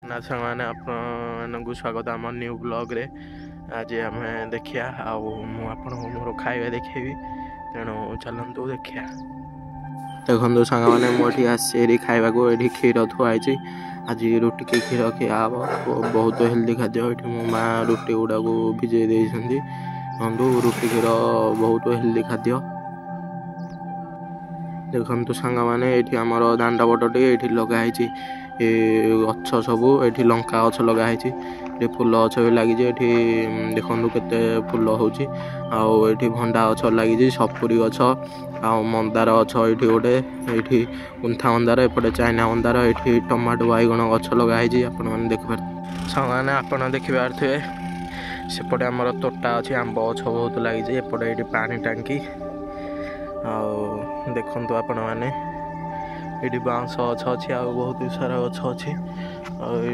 ना सामान आपको स्वागत आम न्यू ब्लॉग रे। आज आम देखिया मोर खाଇବା देखेबी तेणु चलतु देखिया। देखो सांग मैंने मोटी आसी खावा को ये क्षीर थुआई। आज रुटी की क्षीर खिया हम बहुत हेल्दी खाद्य। ये मो माँ रुटी गुड़ा को भिजे देखते रुटी क्षीर बहुत हेल्दी खाद्य। देखु सांग मैंने ये आमर दांडा बटटे ये लगाई गछ सब ये लंका गछ लगाई फूल गछ भी लगी। देखु केते फूल होची आठी भंडा गछ लगी सपुरी गछ आ मंदार गछ ये गोटे ये कुंथा मंदार एपटे चाइना मंदार ये टमाटो बैगण गछ लगाई आपण मैंने देखिपार साने आपण देखिपारे। सेपटे आमर तोटा अच्छी आंब गछ बहुत लगी एपटे ये पानी टांकी देखु आपण मैंने ये बाउंस गछ अच्छी बहुत सारा गछ अच्छी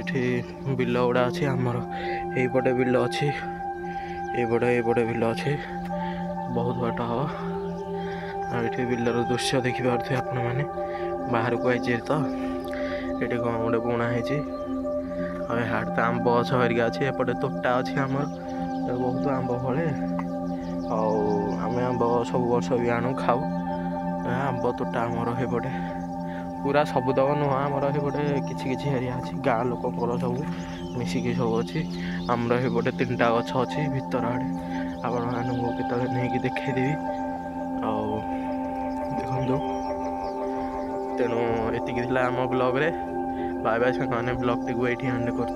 ये बिल गुड़ा अच्छी आमर यपटे बिल अच्छी ये बिल अच्छी बहुत बाट हम ये बिलर दृश्य देखिपारे। आपण मैंने बाहर को आई तो ये कौन गोटे बुणा हाड़ तो आंब गछ हरिका अच्छी एपटे तोटा अच्छी आमर बहुत आंब फले आम आंब सब वर्ष भी आणु खाऊ आंब तोटा आमर हेपटे पूरा सबुतक नुह आमर हेपटे किछि एरिया अच्छी गाँ लोक सब मिसिकी सब अच्छी आमर हेपटे 3टा गछ अच्छी भितर आड़े आपण मानू केत नहीं देखदेवी देखु। तेणु एतिक आम ब्लॉग रे बाय बाय साने ब्लॉग टी एंड कर।